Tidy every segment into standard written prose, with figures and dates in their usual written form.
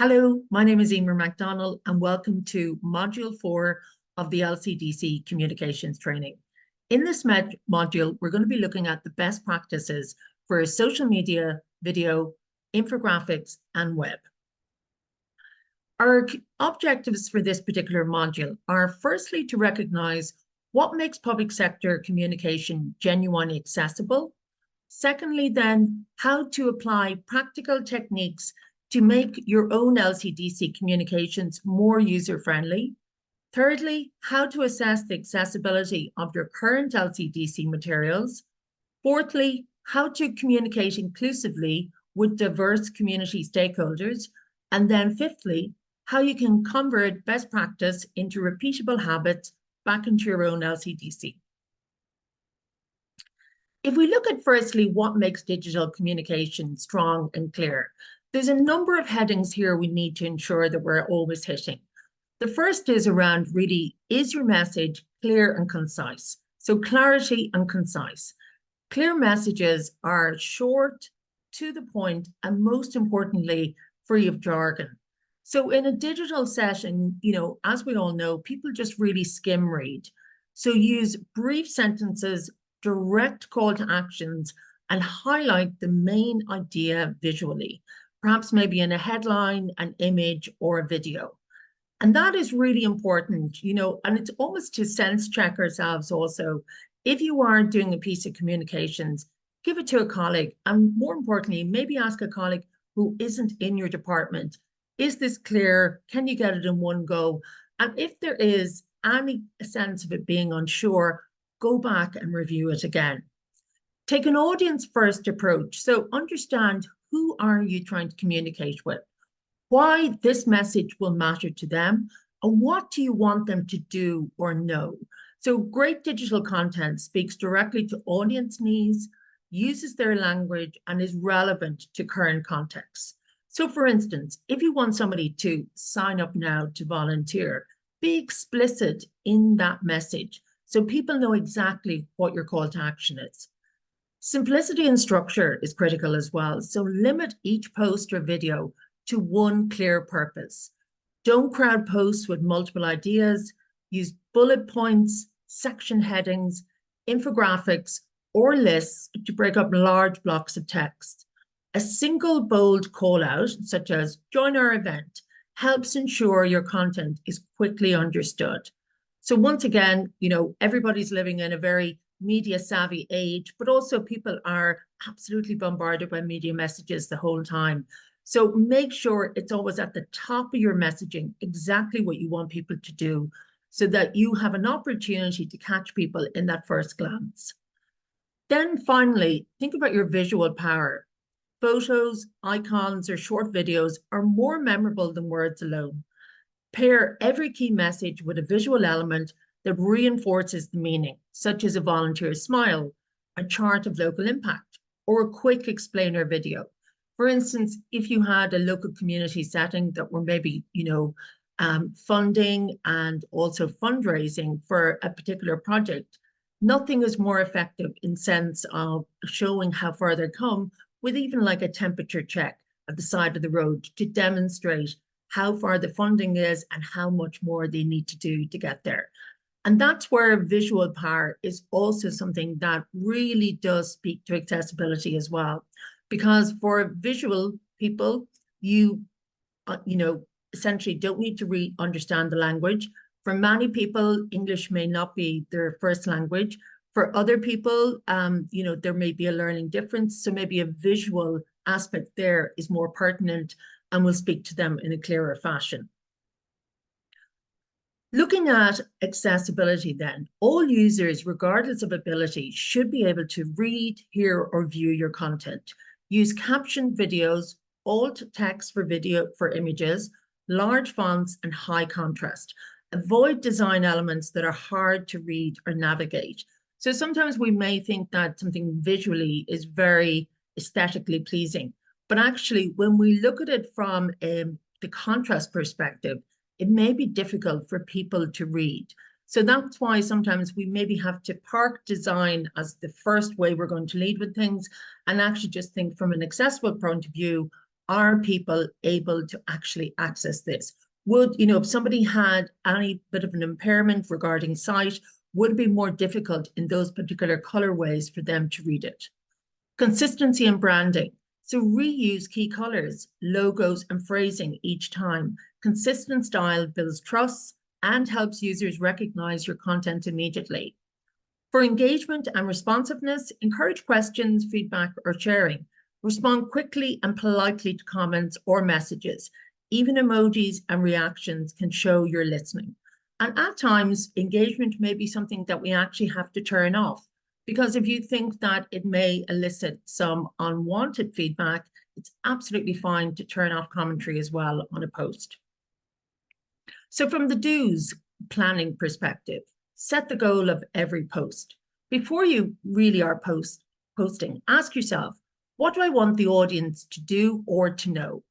Hello, my name is Emer MacDonald and welcome to Module 4 of the LCDC Communications Training. In this module, we're going to be looking at the best practices for social media, video, infographics, and web. Our objectives for this particular module are firstly to recognize what makes public sector communication genuinely accessible. Secondly, then, how to apply practical techniques to make your own LCDC communications more user-friendly. Thirdly, how to assess the accessibility of your current LCDC materials. Fourthly, how to communicate inclusively with diverse community stakeholders. And then fifthly, how you can convert best practice into repeatable habits back into your own LCDC. If we look at firstly what makes digital communication strong and clear, there's a number of headings here we need to ensure that we're always hitting. The first is around really, is your message clear and concise? So clarity and concise. Clear messages are short, to the point, and most importantly, free of jargon. So in a digital setting, as we all know, people just really skim read. So use brief sentences, direct call to actions, and highlight the main idea visually, perhaps maybe in a headline, an image, or a video. And that is really important, and it's almost to sense check ourselves also. If you are doing a piece of communications, give it to a colleague, and more importantly, maybe ask a colleague who isn't in your department, is this clear? Can you get it in one go? And if there is any sense of it being unsure, go back and review it again. Take an audience first approach. So understand, who are you trying to communicate with? Why this message will matter to them, and what do you want them to do or know? So great digital content speaks directly to audience needs, uses their language, and is relevant to current contexts. So for instance, if you want somebody to sign up now to volunteer, be explicit in that message so people know exactly what your call to action is. Simplicity and structure is critical as well. So limit each post or video to one clear purpose. Don't crowd posts with multiple ideas. Use bullet points, section headings, infographics, or lists to break up large blocks of text. A single bold call out, such as join our event, helps ensure your content is quickly understood. So once again, everybody's living in a very media savvy age, but also people are absolutely bombarded by media messages the whole time. So make sure it's always at the top of your messaging, exactly what you want people to do, so that you have an opportunity to catch people in that first glance. Then finally, think about your visual power. Photos, icons, or short videos are more memorable than words alone. Pair every key message with a visual element that reinforces the meaning, such as a volunteer smile, a chart of local impact, or a quick explainer video. For instance, if you had a local community setting that were maybe, funding and also fundraising for a particular project, nothing is more effective in sense of showing how far they've come with even like a temperature check at the side of the road to demonstrate how far the funding is and how much more they need to do to get there. And that's where visual power is also something that really does speak to accessibility as well. Because for visual people, you essentially don't need to understand the language. For many people, English may not be their first language. For other people, there may be a learning difference. So maybe a visual aspect there is more pertinent and will speak to them in a clearer fashion. Looking at accessibility then, all users, regardless of ability, should be able to read, hear, or view your content. Use captioned videos, alt text for images, large fonts, and high contrast. Avoid design elements that are hard to read or navigate. So sometimes we may think that something visually is very aesthetically pleasing, but actually when we look at it from the contrast perspective, it may be difficult for people to read. So that's why sometimes we maybe have to park design as the first way we're going to lead with things and actually just think from an accessible point of view are people able to actually access this? Would, you know, if somebody had any bit of an impairment regarding sight, would it be more difficult in those particular colorways for them to read it? Consistency and branding. So reuse key colors, logos, and phrasing each time. Consistent style builds trust and helps users recognize your content immediately. For engagement and responsiveness, encourage questions, feedback, or sharing. Respond quickly and politely to comments or messages. Even emojis and reactions can show you're listening. And at times, engagement may be something that we actually have to turn off, because if you think that it may elicit some unwanted feedback, it's absolutely fine to turn off commentary as well on a post. So from the do's planning perspective, set the goal of every post. Before you really are posting, ask yourself, what do I want the audience to do or to know?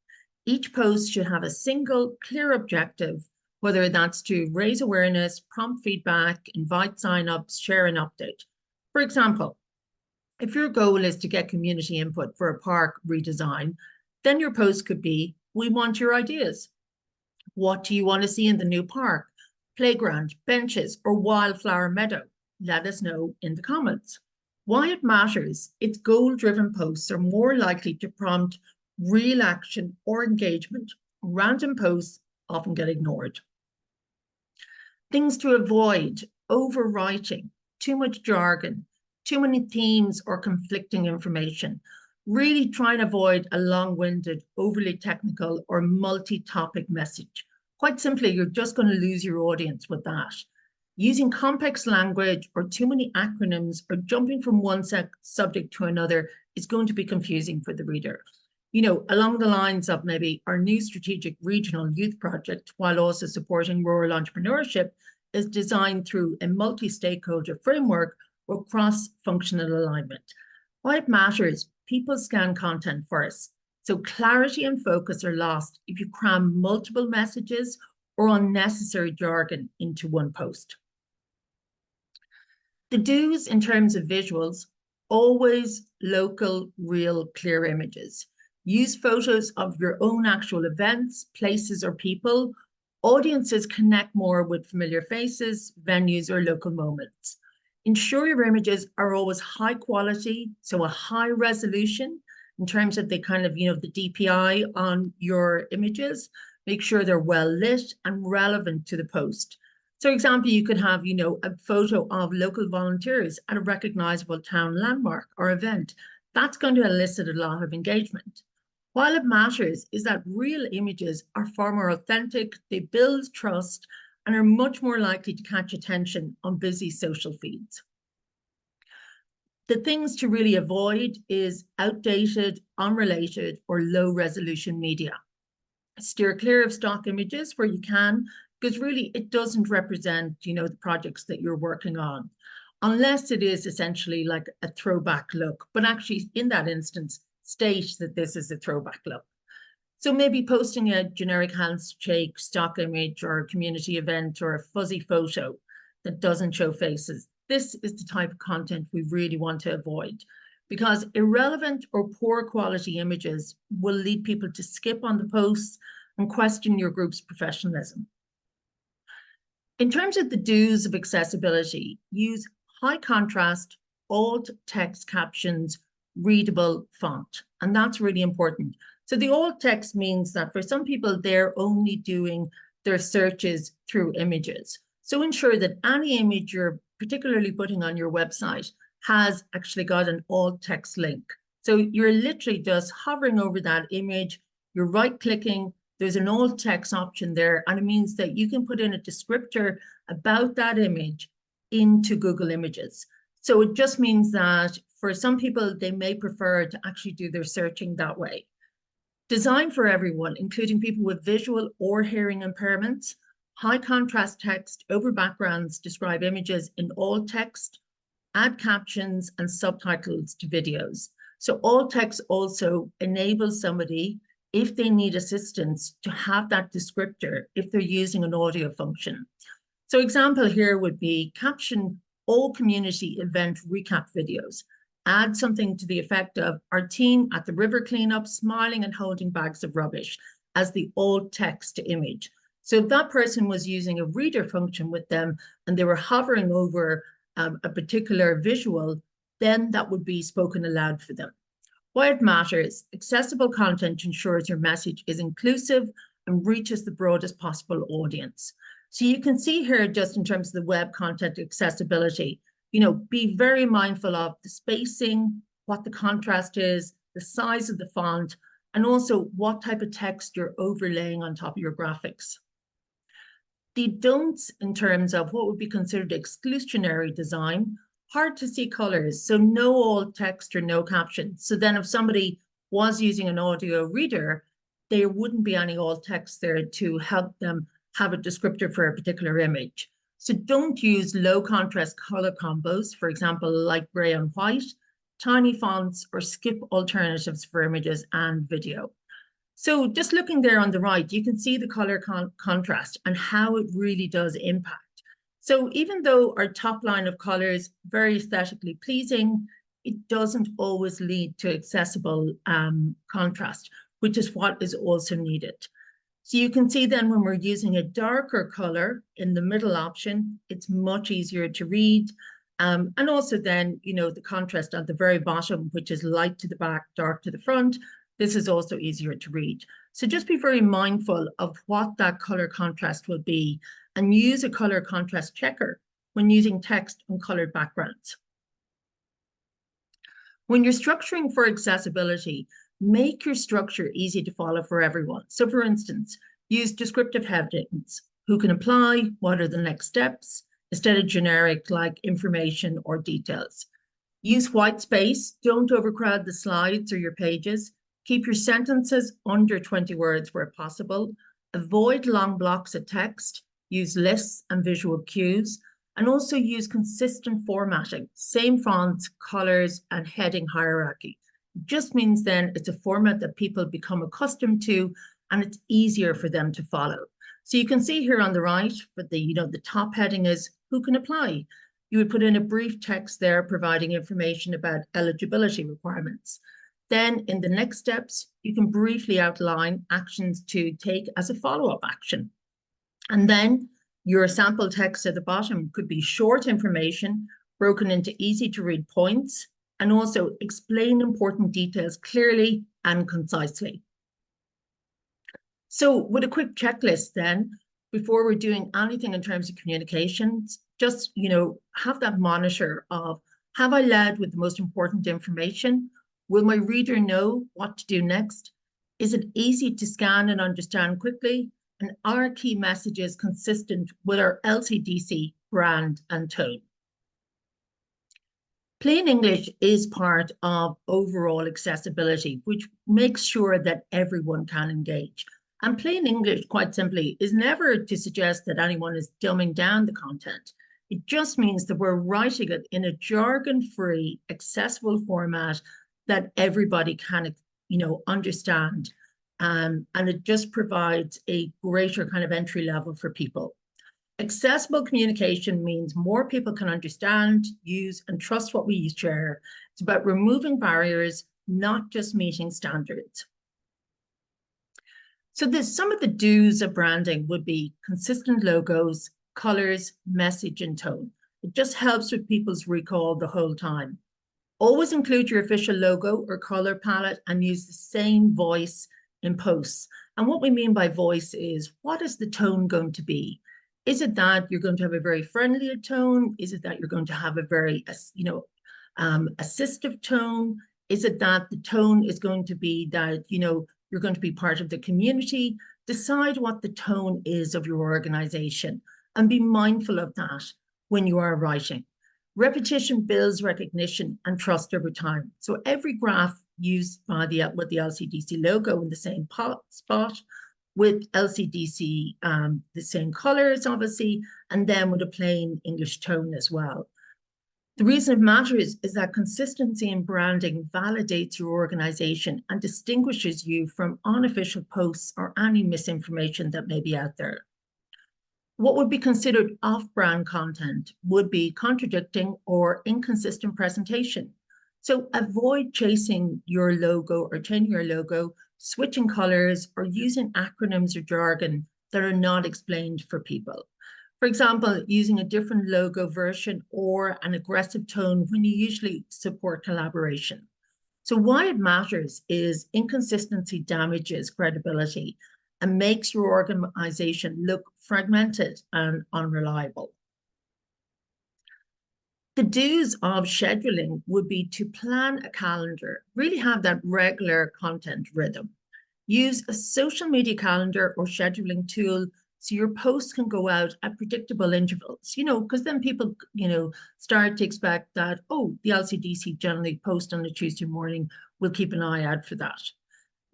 Each post should have a single clear objective, whether that's to raise awareness, prompt feedback, invite signups, share an update. For example, if your goal is to get community input for a park redesign, then your post could be, we want your ideas. What do you want to see in the new park? Playground, benches, or wildflower meadow? Let us know in the comments. Why it matters, its goal-driven posts are more likely to prompt real action or engagement. Random posts often get ignored. Things to avoid: overwriting, too much jargon, too many themes or conflicting information. Really try and avoid a long-winded, overly technical or multi-topic message. Quite simply, you're just going to lose your audience with that. Using complex language or too many acronyms or jumping from one subject to another is going to be confusing for the reader. You know, along the lines of maybe our new strategic regional youth project, while also supporting rural entrepreneurship, is designed through a multi-stakeholder framework with cross-functional alignment. Why it matters: people scan content first. So clarity and focus are lost if you cram multiple messages or unnecessary jargon into one post. The do's in terms of visuals: always local, real, clear images. Use photos of your own actual events, places, or people. Audiences connect more with familiar faces, venues, or local moments. Ensure your images are always high quality, so a high resolution in terms of the kind of, you know, the DPI on your images. Make sure they're well lit and relevant to the post. So, example, you could have, you know, a photo of local volunteers at a recognizable town landmark or event. That's going to elicit a lot of engagement. While it matters is that real images are far more authentic, they build trust, and are much more likely to catch attention on busy social feeds. The things to really avoid is outdated, unrelated, or low resolution media. Steer clear of stock images where you can, because really it doesn't represent, you know, the projects that you're working on, unless it is essentially like a throwback look. But actually, in that instance, state that this is a throwback look. So maybe posting a generic handshake stock image or a community event or a fuzzy photo that doesn't show faces. This is the type of content we really want to avoid, because irrelevant or poor quality images will lead people to skip on the posts and question your group's professionalism. In terms of the do's of accessibility, use high contrast, alt text captions, readable font, and that's really important. So the alt text means that for some people, they're only doing their searches through images. So ensure that any image you're particularly putting on your website has actually got an alt text link. So you're literally just hovering over that image, you're right-clicking, there's an alt text option there, and it means that you can put in a descriptor about that image into Google Images. So it just means that for some people, they may prefer to actually do their searching that way. Designed for everyone, including people with visual or hearing impairments. High contrast text over backgrounds describe images in alt text, add captions and subtitles to videos. So alt text also enables somebody, if they need assistance, to have that descriptor if they're using an audio function. So example here would be caption all community event recap videos. add something to the effect of our team at the river cleanup smiling and holding bags of rubbish as the alt text to image. So if that person was using a reader function with them and they were hovering over a particular visual, then that would be spoken aloud for them. Why it matters: accessible content ensures your message is inclusive and reaches the broadest possible audience. So you can see here, just in terms of the web content accessibility, be very mindful of the spacing, what the contrast is, the size of the font, and also what type of text you're overlaying on top of your graphics. The don'ts in terms of what would be considered exclusionary design: hard to see colors, so no alt text or no captions. So then if somebody was using an audio reader, there wouldn't be any alt text there to help them have a descriptor for a particular image. So don't use low contrast color combos, for example, light gray and white, tiny fonts, or skip alternatives for images and video. So just looking there on the right, you can see the color contrast and how it really does impact. So even though our top line of colors very aesthetically pleasing, it doesn't always lead to accessible contrast, which is what is also needed. So you can see then when we're using a darker color in the middle option, it's much easier to read. And also then, the contrast at the very bottom, which is light to the back, dark to the front, this is also easier to read. So just be very mindful of what that color contrast will be and use a color contrast checker when using text on colored backgrounds. When you're structuring for accessibility, make your structure easy to follow for everyone. So for instance, use descriptive headings: who can apply, what are the next steps, instead of generic like information or details. Use white space, don't overcrowd the slides or your pages. Keep your sentences under 20 words where possible. Avoid long blocks of text. Use lists and visual cues. And also use consistent formatting, same fonts, colors, and heading hierarchy. It just means then it's a format that people become accustomed to and it's easier for them to follow. So you can see here on the right, but the top heading is who can apply. You would put in a brief text there providing information about eligibility requirements. Then in the next steps, you can briefly outline actions to take as a follow-up action. And then your sample text at the bottom could be short information broken into easy to read points, and also explain important details clearly and concisely. So with a quick checklist then, before we're doing anything in terms of communications, just, have that monitor of, have I led with the most important information? Will my reader know what to do next? Is it easy to scan and understand quickly? And are key messages consistent with our LCDC brand and tone? Plain English is part of overall accessibility, which makes sure that everyone can engage. And plain English, quite simply, is never to suggest that anyone is dumbing down the content. It just means that we're writing it in a jargon-free, accessible format that everybody can, understand. And it just provides a greater kind of entry level for people. Accessible communication means more people can understand, use, and trust what we share. It's about removing barriers, not just meeting standards. So some of the do's of branding would be consistent logos, colors, message, and tone. It just helps with people's recall the whole time. Always include your official logo or color palette and use the same voice in posts. And what we mean by voice is, what is the tone going to be? Is it that you're going to have a very friendly tone? Is it that you're going to have a very, assistive tone? Is it that the tone is going to be that, you're going to be part of the community? Decide what the tone is of your organization and be mindful of that when you are writing. Repetition builds recognition and trust over time. So every graph used by with the LCDC logo in the same spot, with LCDC, the same colors, obviously, and then with a plain English tone as well. The reason it matters is that consistency in branding validates your organization and distinguishes you from unofficial posts or any misinformation that may be out there. What would be considered off-brand content would be contradicting or inconsistent presentation. So avoid chasing your logo or changing your logo, switching colors, or using acronyms or jargon that are not explained for people. For example, using a different logo version or an aggressive tone when you usually support collaboration. So why it matters is inconsistency damages credibility and makes your organization look fragmented and unreliable. The do's of scheduling would be to plan a calendar, really have that regular content rhythm. Use a social media calendar or scheduling tool so your posts can go out at predictable intervals, because then people, start to expect that, oh, the LCDC generally post on a Tuesday morning. We'll keep an eye out for that.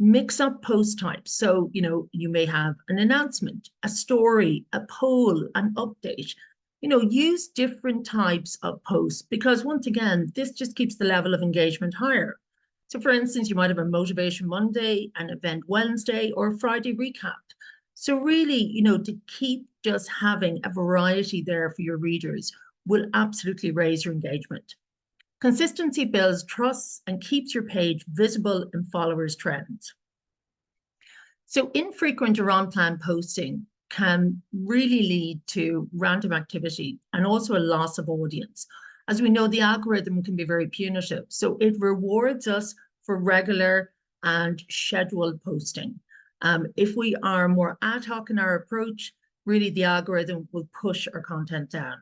Mix up post types. So, you may have an announcement, a story, a poll, an update. Use different types of posts because once again, this just keeps the level of engagement higher. So for instance, you might have a Motivation Monday, an Event Wednesday, or a Friday recap. So really, to keep just having a variety there for your readers will absolutely raise your engagement. Consistency builds trust and keeps your page visible in followers' trends. So infrequent or unplanned posting can really lead to random activity and also a loss of audience. As we know, the algorithm can be very punitive. So it rewards us for regular and scheduled posting. If we are more ad hoc in our approach, really the algorithm will push our content down.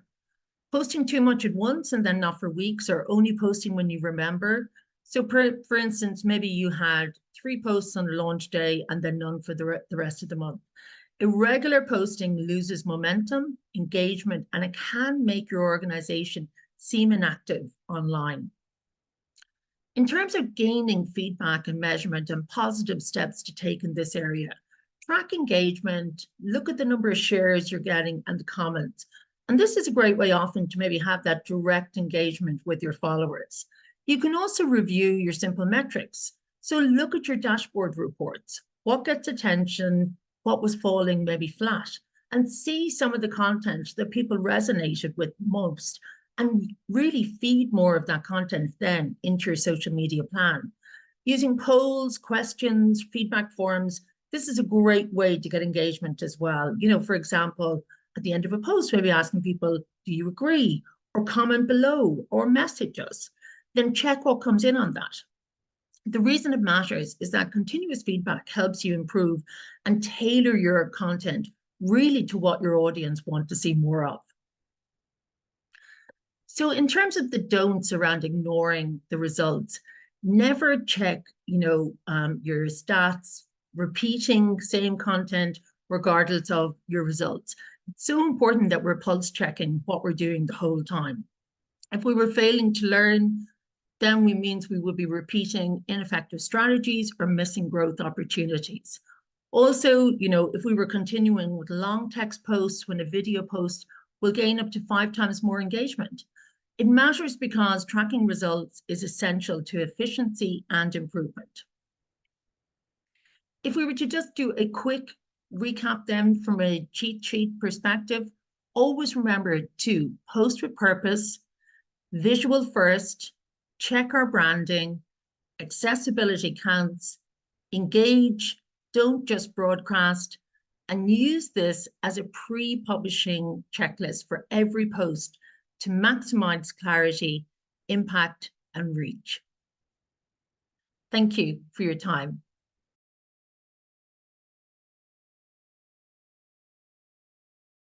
Posting too much at once and then not for weeks, or only posting when you remember. So for instance, maybe you had 3 posts on the launch day and then none for the rest of the month. Irregular posting loses momentum, engagement, and it can make your organization seem inactive online. In terms of gaining feedback and measurement and positive steps to take in this area, track engagement, look at the number of shares you're getting and the comments. And this is a great way often to maybe have that direct engagement with your followers. You can also review your simple metrics. So look at your dashboard reports. What gets attention? What was falling maybe flat? And see some of the content that people resonated with most and really feed more of that content then into your social media plan. Using polls, questions, feedback forms, this is a great way to get engagement as well. For example, at the end of a post, maybe asking people, do you agree? Or comment below or message us. Then check what comes in on that. The reason it matters is that continuous feedback helps you improve and tailor your content really to what your audience want to see more of. So in terms of the don'ts around ignoring the results, never check, your stats, repeating same content regardless of your results. It's so important that we're pulse checking what we're doing the whole time. If we were failing to learn, then it means we will be repeating ineffective strategies or missing growth opportunities. Also, if we were continuing with long text posts when a video post will gain up to 5 times more engagement. It matters because tracking results is essential to efficiency and improvement. If we were to just do a quick recap then from a cheat sheet perspective, always remember to post with purpose, visual first, check our branding, accessibility counts, engage, don't just broadcast, and use this as a pre-publishing checklist for every post to maximize clarity, impact, and reach. Thank you for your time.